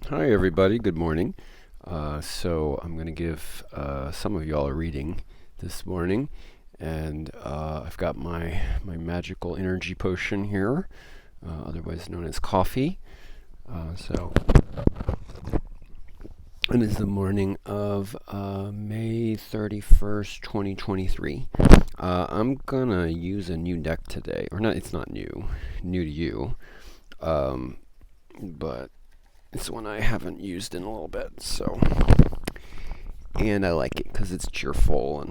Hi everybody, good morning. So I'm going to give some of y'all a reading this morning, and I've got my magical energy potion here, otherwise known as coffee. So it is the morning of May 31st, 2023. I'm going to use a new deck today, or not, it's not new to you, but it's one I haven't used in a little bit, and I like it because it's cheerful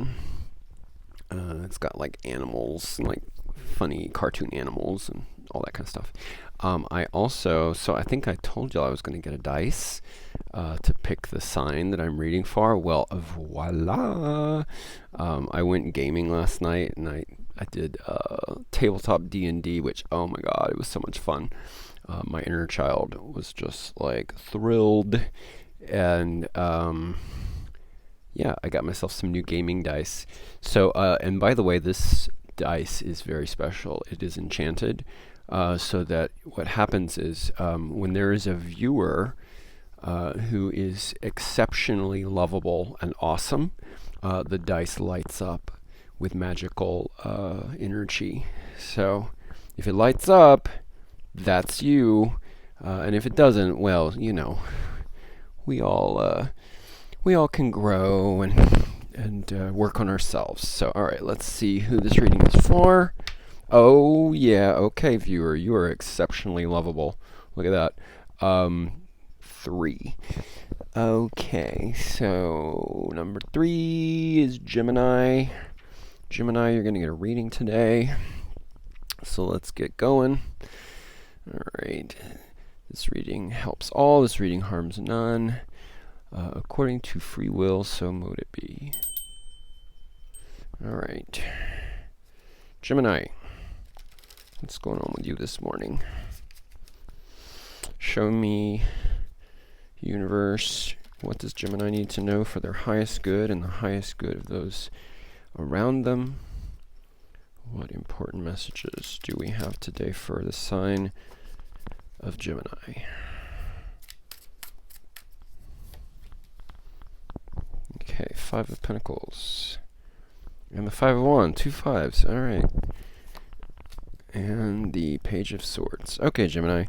and it's got like animals, like funny cartoon animals and all that kind of stuff. I think I told y'all I was going to get a dice to pick the sign that I'm reading for. Well, voila! I went gaming last night and I did tabletop D&D, which, oh my god, it was so much fun. My inner child was just like thrilled, and yeah, I got myself some new gaming dice. So, and by the way, this dice is very special. It is enchanted, so that what happens is when there is a viewer who is exceptionally lovable and awesome, the dice lights up with magical energy. So, if it lights up, that's you. And if it doesn't, well, we all can grow and work on ourselves. So, all right, let's see who this reading is for. Oh yeah, okay, viewer, you are exceptionally lovable. Look at that. 3. Okay, so number 3 is Gemini. Gemini, you're gonna get a reading today. So let's get going. All right. This reading helps all. This reading harms none. According to free will, so mote it be. All right. Gemini, what's going on with you this morning? Show me, universe, what does Gemini need to know for their highest good and the highest good of those around them? What important messages do we have today for the sign of Gemini? Okay, 5 of Pentacles. And the 5 of Wands, 2 fives. All right. And the Page of Swords. Okay, Gemini.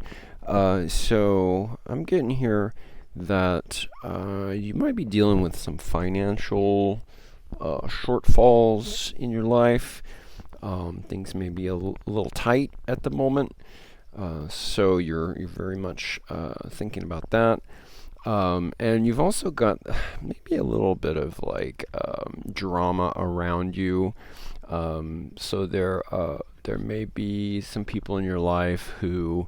So I'm getting here that you might be dealing with some financial shortfalls in your life. Things may be a little tight at the moment. So you're very much thinking about that. And you've also got maybe a little bit of like drama around you. So there may be some people in your life who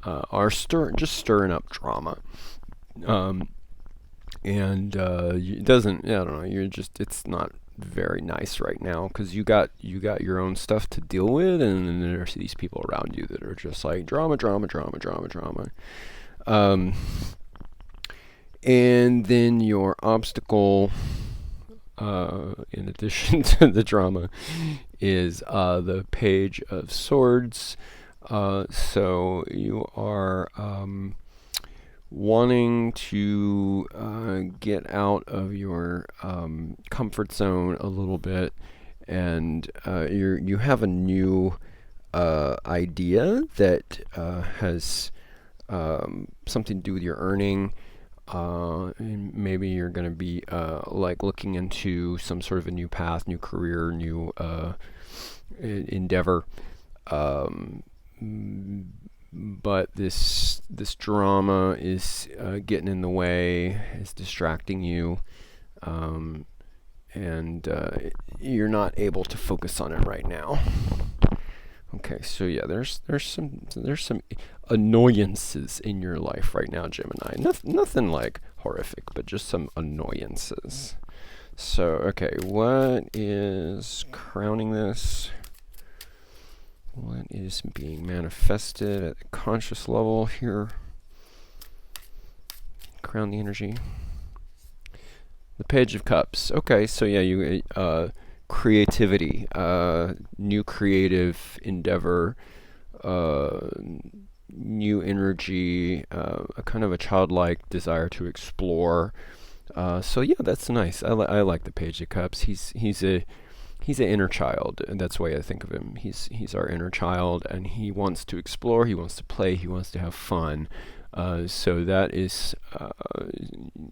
are just stirring up drama. And it doesn't. I don't know. It's not very nice right now because you got your own stuff to deal with, and then there's these people around you that are just like drama. And then your obstacle, in addition to the drama, is the Page of Swords. So you are wanting to get out of your comfort zone a little bit, and you have a new idea that has something to do with your earning. And maybe you're going to be like looking into some sort of a new path, new career, new endeavor. But this drama is getting in the way, is distracting you, and you're not able to focus on it right now. Okay, so yeah, there's some annoyances in your life right now, Gemini. Nothing like horrific, but just some annoyances. So, okay, what is crowning this? What is being manifested at the conscious level here? Crown the energy. The Page of Cups. Okay, so yeah, you creativity, new creative endeavor, new energy, a kind of a childlike desire to explore. So yeah, that's nice. I like the Page of Cups. He's an inner child, and that's the way I think of him. He's our inner child, and he wants to explore. He wants to play. He wants to have fun. So that is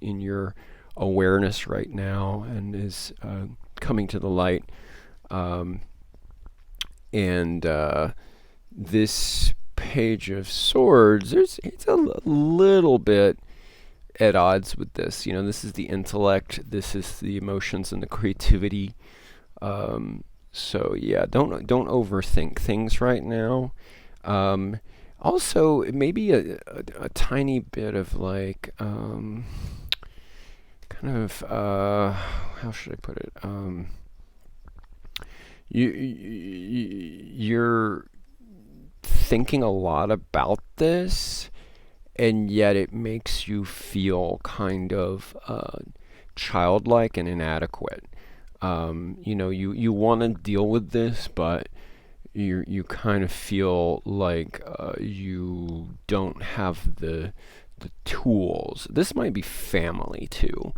in your awareness right now, and is coming to the light. Um, and this Page of Swords, it's a little bit at odds with this. This is the intellect. This is the emotions and the creativity. So yeah, don't overthink things right now. Also, maybe a tiny bit of like kind of how should I put it? You're thinking a lot about this, and yet it makes you feel kind of childlike and inadequate. You want to deal with this, but you kind of feel like you don't have the tools. This might be family too.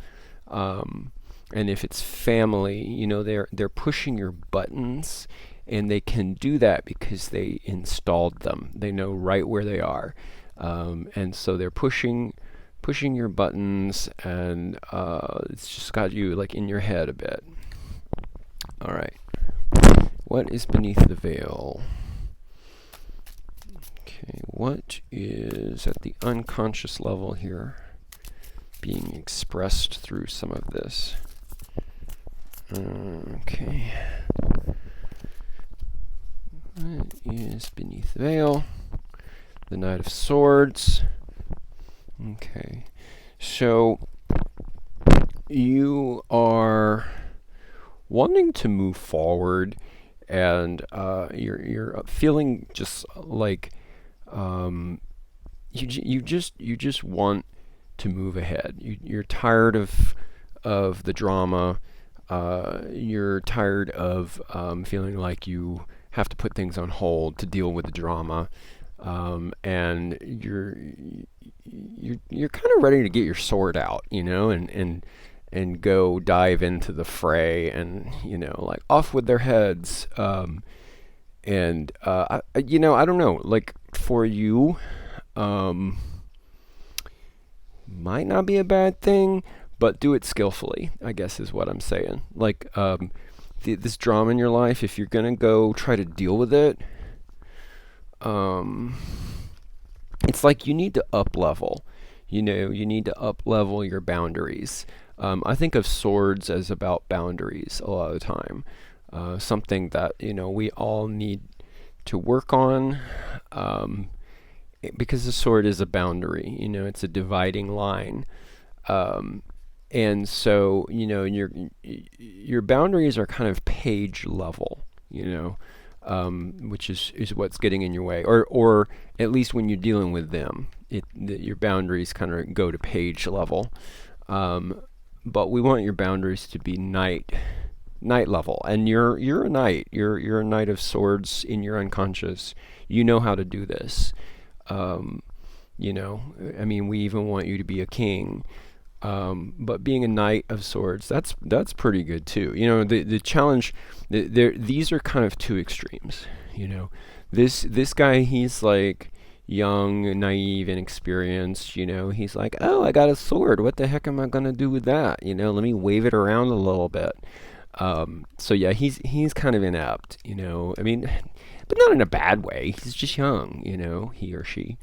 And if it's family, they're pushing your buttons, and they can do that because they installed them. They know right where they are, and so they're pushing your buttons, and it's just got you like in your head a bit. All right, what is beneath the veil? Okay, what is at the unconscious level here being expressed through some of this? Okay. What is beneath the veil? The Knight of Swords. Okay. So you are wanting to move forward, and you're feeling just like you just want to move ahead. You're tired of the drama. You're tired of feeling like you have to put things on hold to deal with the drama, and you're kind of ready to get your sword out, and go dive into the fray, and like off with their heads. I don't know, like for you, might not be a bad thing, but do it skillfully, I guess is what I'm saying. Like, this drama in your life, if you're gonna go try to deal with it, it's like you need to up level. You need to up level your boundaries. I think of swords as about boundaries a lot of the time. Something that we all need to work on, because the sword is a boundary. It's a dividing line. And so your boundaries are kind of page level, which is what's getting in your way, or at least when you're dealing with them, your boundaries kind of go to page level. But we want your boundaries to be knight level, and you're a knight. You're a Knight of Swords in your unconscious. You know how to do this. I mean, we even want you to be a king. But being a Knight of Swords, that's pretty good too. The challenge, these are kind of two extremes. This guy, he's like young, naive, inexperienced. He's like, oh, I got a sword. What the heck am I gonna do with that? Let me wave it around a little bit. So yeah, he's kind of inept. I mean, but not in a bad way. He's just young. He or she.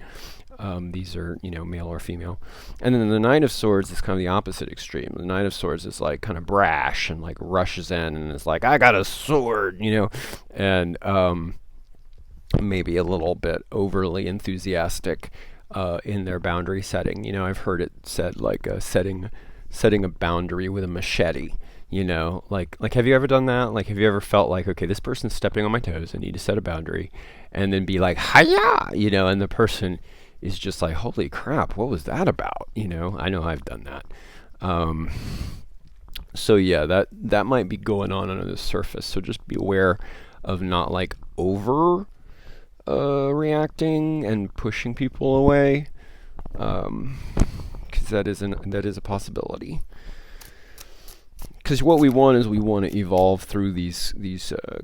These are, male or female. And then the Knight of Swords is kind of the opposite extreme. The Knight of Swords is like kind of brash and like rushes in and is like, I got a sword, and maybe a little bit overly enthusiastic in their boundary setting. I've heard it said like setting a boundary with a machete. Like have you ever done that? Like, have you ever felt like, okay, this person's stepping on my toes, I need to set a boundary, and then be like, hiya, and the person is just like, holy crap, what was that about? I know I've done that. So yeah, that might be going on under the surface. So just be aware of not like over reacting and pushing people away, because that is a possibility. Because what we want is we want to evolve through these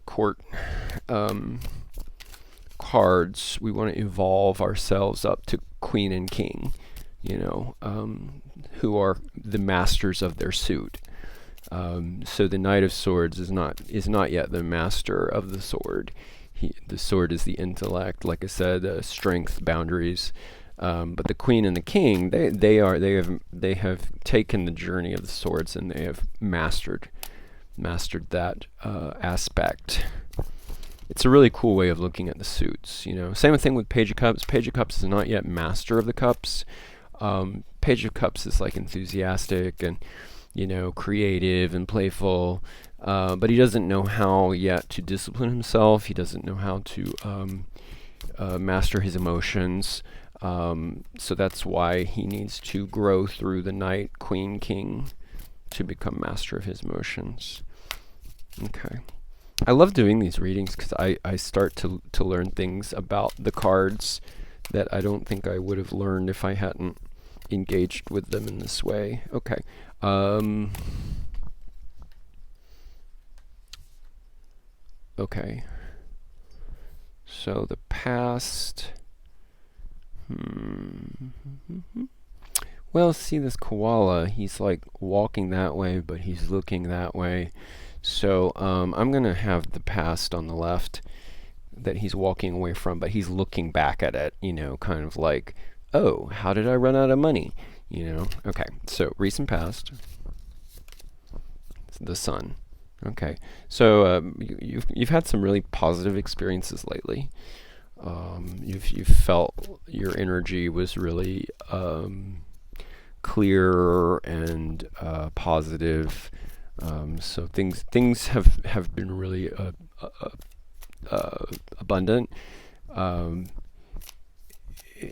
court cards. We want to evolve ourselves up to queen and king, who are the masters of their suit. So the Knight of Swords is not yet the master of the sword. The sword is the intellect, like I said, strength, boundaries. But the Queen and the King, they have taken the journey of the swords, and they have mastered that aspect. It's a really cool way of looking at the suits. Same thing with Page of Cups. Page of Cups is not yet master of the cups. Page of Cups is like enthusiastic and creative and playful, but he doesn't know how yet to discipline himself. He doesn't know how to master his emotions. So that's why he needs to grow through the Knight, Queen, King to become master of his emotions. Okay. I love doing these readings because I start to learn things about the cards that I don't think I would have learned if I hadn't engaged with them in this way. Okay. Okay. So the past. Well, see this koala, he's like walking that way, but he's looking that way. So I'm going to have the past on the left that he's walking away from, but he's looking back at it, kind of like, oh, how did I run out of money? Okay, so recent past, the sun. Okay, so you've had some really positive experiences lately. You've felt your energy was really clear and positive. So things have been really abundant. And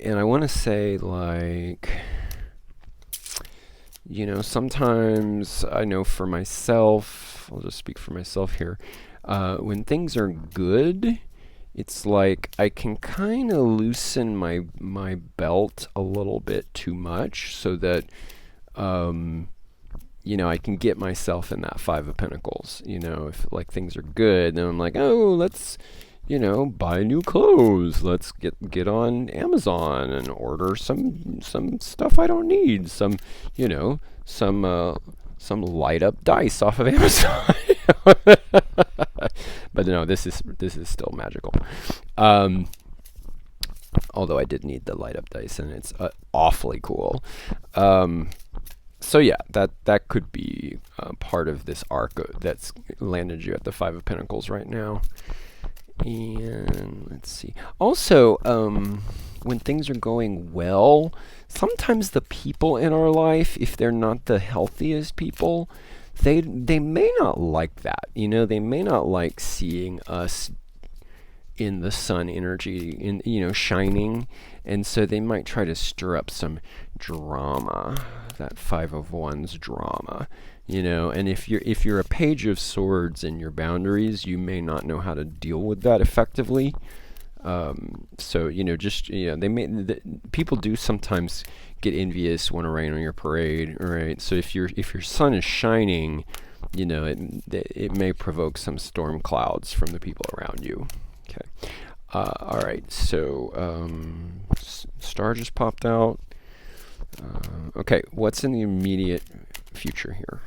I want to say, like, sometimes I know for myself, I'll just speak for myself here, when things are good, it's like I can kind of loosen my belt a little bit too much so that, I can get myself in that Five of Pentacles. If like things are good, then I'm like, oh, let's, buy new clothes. Let's get on Amazon and order some stuff I don't need. Some light up dice off of Amazon. But no, this is still magical. Although I did need the light up dice, and it's awfully cool. So yeah, that could be part of this arc that's landed you at the Five of Pentacles right now. And let's see. Also, when things are going well, sometimes the people in our life, if they're not the healthiest people, they may not like that. They may not like seeing us in the sun energy, shining, and so they might try to stir up some drama. That Five of Wands drama. And if you're a Page of Swords in your boundaries, you may not know how to deal with that effectively. So people do sometimes get envious, want to rain on your parade, right? So if your sun is shining, it may provoke some storm clouds from the people around you. Okay. All right. So star just popped out. Okay, what's in the immediate future here?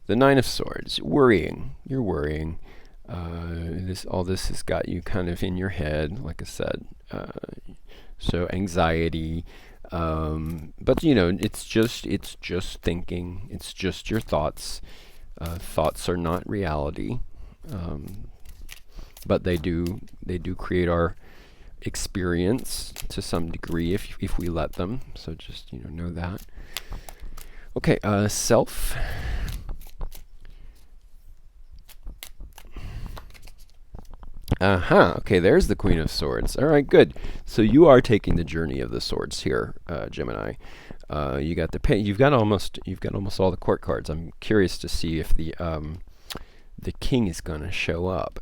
The Nine of Swords. Worrying. You're worrying. All this has got you kind of in your head, like I said. So anxiety. But it's just thinking. It's just your thoughts. Thoughts are not reality. But they do create our experience to some degree if we let them. So just know that. Okay, self. Okay, there's the Queen of Swords. All right, good. So you are taking the journey of the swords here, Gemini. You've got almost all the court cards. I'm curious to see if the king is going to show up.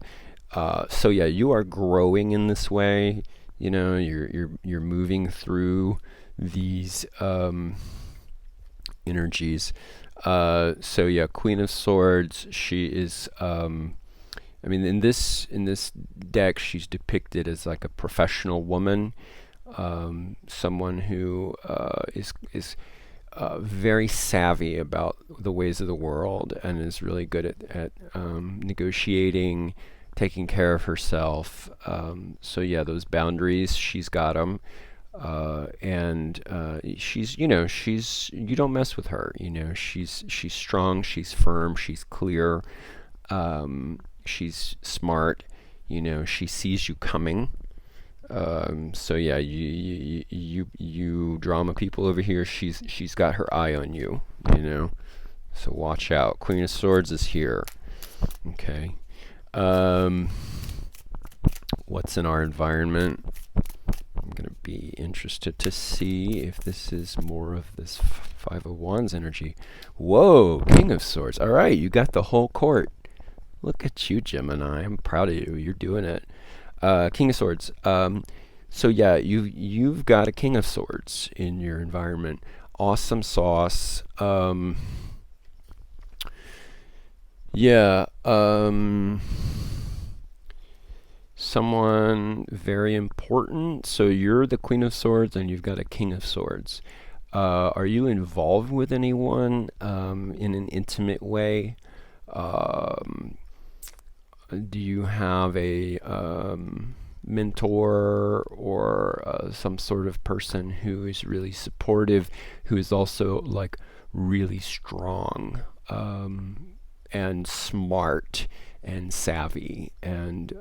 So yeah, you are growing in this way. You know, you're moving through these energies. So yeah, Queen of Swords. She is. I mean, in this deck, she's depicted as like a professional woman, someone who is very savvy about the ways of the world and is really good at negotiating, taking care of herself. So yeah, those boundaries, she's got them. And she's, you don't mess with her. She's strong, she's firm, she's clear, she's smart. She sees you coming. So yeah, you drama people over here. She's got her eye on you. You know, so watch out. Queen of Swords is here. Okay. Um, what's in our environment? I'm gonna be interested to see if this is more of this Five of Wands energy. Whoa, King of Swords. All right, you got the whole court. Look at you, Gemini. I'm proud of you. You're doing it. King of Swords. So yeah, you've got a King of Swords in your environment. Awesome sauce. Yeah. Someone very important. So you're the Queen of Swords, and you've got a King of Swords. Are you involved with anyone in an intimate way? Um, do you have a mentor or some sort of person who is really supportive, who is also like really strong and smart and savvy and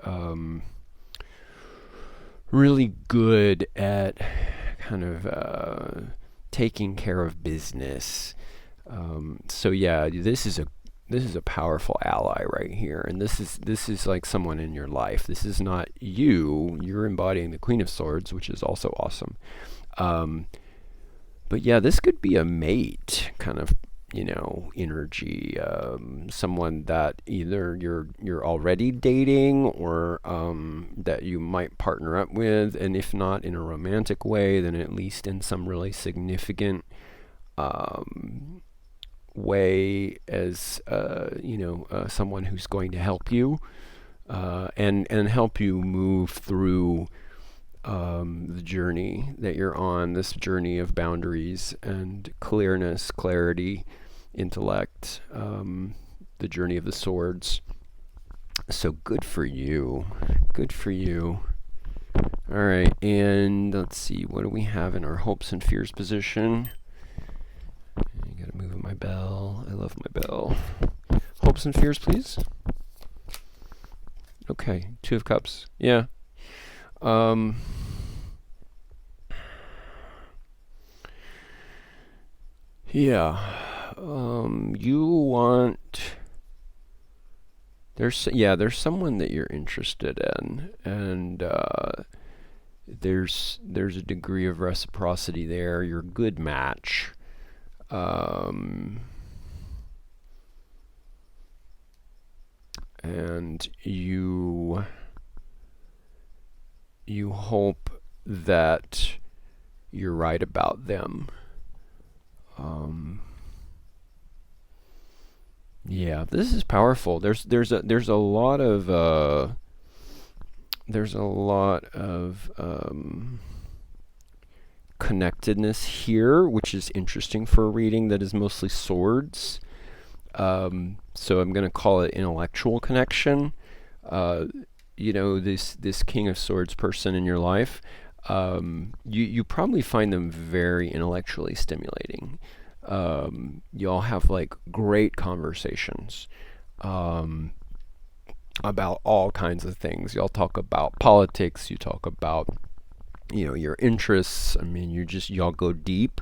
really good at kind of taking care of business? So yeah, this is a powerful ally right here, and this is like someone in your life. This is not you. You're embodying the Queen of Swords, which is also awesome. Um, but yeah, this could be a mate kind of energy. Someone that either you're already dating or that you might partner up with, and if not in a romantic way, then at least in some really significant um, way as someone who's going to help you and help you move through the journey that you're on, this journey of boundaries and clearness, clarity, intellect, the journey of the swords. So good for you. Good for you. All right, and let's see, what do we have in our hopes and fears position? I gotta move my bell. I love my bell. Hopes and fears, please. Okay, Two of Cups. Yeah. Um, yeah. You want. There's someone that you're interested in, and there's a degree of reciprocity there. You're a good match. Um, and you hope that you're right about them. Um, yeah, this is powerful. There's a lot of connectedness here, which is interesting for a reading that is mostly swords. So I'm going to call it intellectual connection. Uh, this King of Swords person in your life, you probably find them very intellectually stimulating. Y'all have like great conversations um, about all kinds of things. Y'all talk about politics. You talk about your interests. I mean, y'all go deep.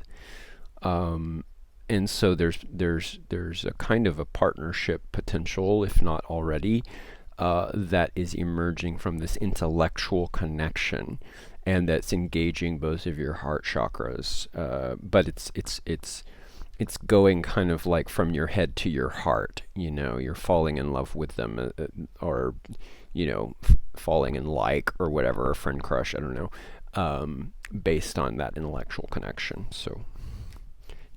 Um, and so there's a kind of a partnership potential, if not already, that is emerging from this intellectual connection, and that's engaging both of your heart chakras. But it's going kind of like from your head to your heart. You're falling in love with them, or falling in like or whatever, a friend crush, I don't know, based on that intellectual connection. So,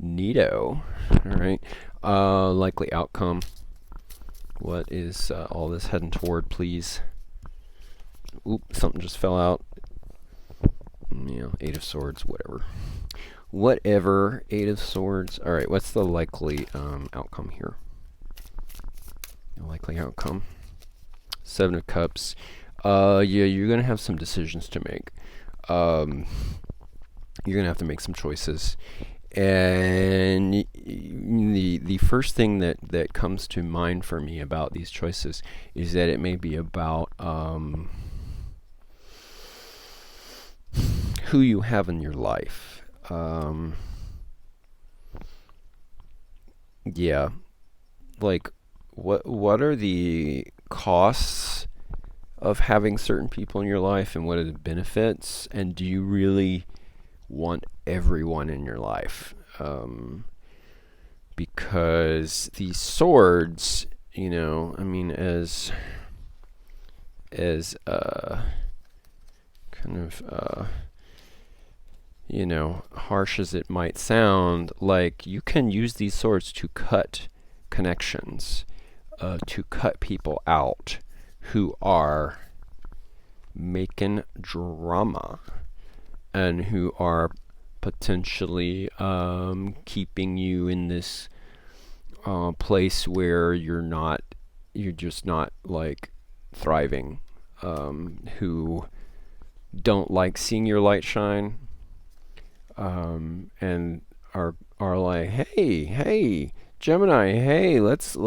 neato. All right. Likely outcome. What is all this heading toward, please? Oop, something just fell out. Yeah, Eight of Swords, whatever. Whatever, Eight of Swords. All right, what's the likely outcome here? The likely outcome. Seven of Cups. Yeah, you're going to have some decisions to make. You're going to have to make some choices. And the first thing that comes to mind for me about these choices is that it may be about who you have in your life. Yeah, like what are the costs of having certain people in your life, and what are the benefits? And do you really want everyone in your life? Because these swords, I mean, as kind of harsh as it might sound, like you can use these swords to cut connections, to cut people out who are making drama and who are potentially keeping you in this place where you're just not like thriving, who don't like seeing your light shine, and are like, hey, Gemini, hey, let's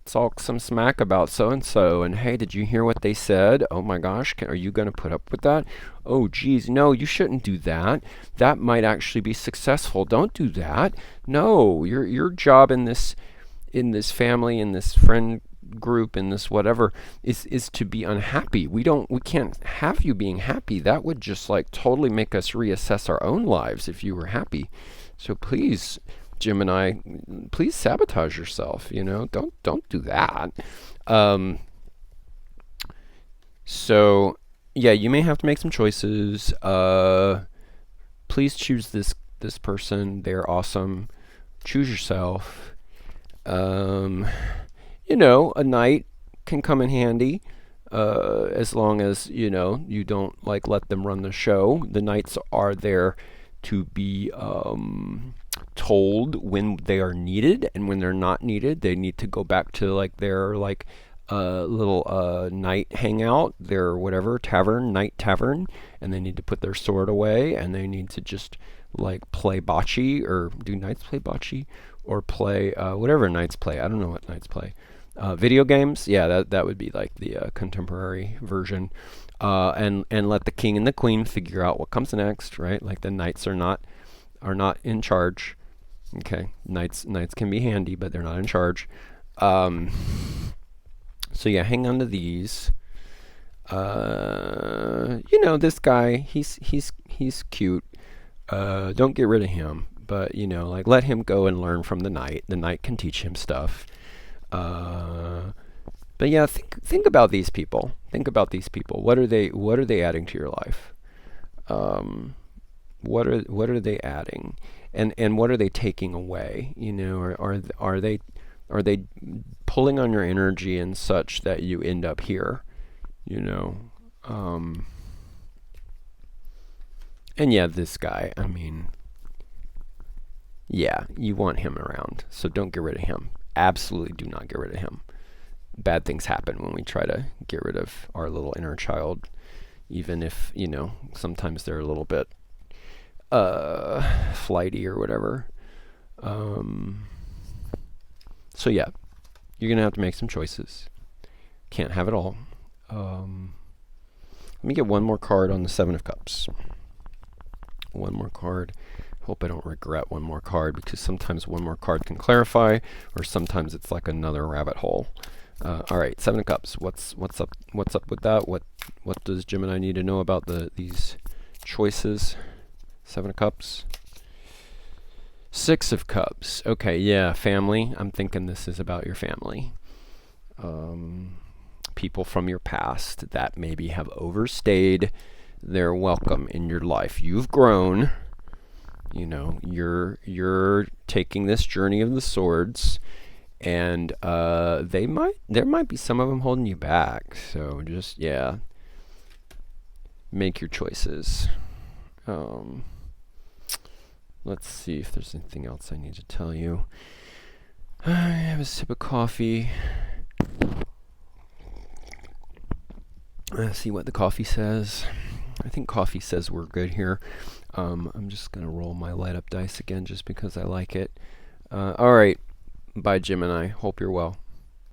talk some smack about so and so, and hey, did you hear what they said? Oh my gosh, are you gonna put up with that? Oh geez, no, you shouldn't do that. That might actually be successful. Don't do that. No, your job in this family, in this friend group, in this whatever, is to be unhappy. We can't have you being happy. That would just like totally make us reassess our own lives if you were happy. So please, Gemini, please sabotage yourself. Don't do that. So yeah, you may have to make some choices. Please choose this person. They're awesome. Choose yourself. A knight can come in handy, as long as you don't like let them run the show. The knights are there to be told when they are needed, and when they're not needed, they need to go back to like their little night hangout, their whatever night tavern, and they need to put their sword away, and they need to just like play bocce, or do knights play bocce, or play whatever knights play. I don't know what knights play. Video games, yeah, that would be like the contemporary version, and let the king and the queen figure out what comes next, right? Like the knights are not in charge. Okay, knights can be handy, but they're not in charge. So yeah, hang on to these. This guy, he's cute. Don't get rid of him, but like let him go and learn from the knight. The knight can teach him stuff. But yeah, think about these people. Think about these people. What are they adding to your life? What are they adding, and what are they taking away? Are they pulling on your energy and such that you end up here? And yeah, this guy. I mean, yeah, you want him around, so don't get rid of him. Absolutely do not get rid of him. Bad things happen when we try to get rid of our little inner child, even if sometimes they're a little bit flighty or whatever. So yeah, you're gonna have to make some choices. Can't have it all. Let me get one more card on the Seven of Cups. One more card. Hope I don't regret one more card, because sometimes one more card can clarify, or sometimes it's like another rabbit hole. All right, Seven of Cups. What's up? What's up with that? What does Gemini need to know about these choices? Seven of Cups. Six of Cups. Okay, yeah, family. I'm thinking this is about your family. people from your past that maybe have overstayed their welcome in your life. You've grown. You're taking this journey of the swords, and there might be some of them holding you back. So just, yeah, make your choices. Let's see if there's anything else I need to tell you. I have a sip of coffee. Let's see what the coffee says. I think coffee says we're good here. I'm just going to roll my light up dice again just because I like it. All right. Bye, Gemini. Hope you're well.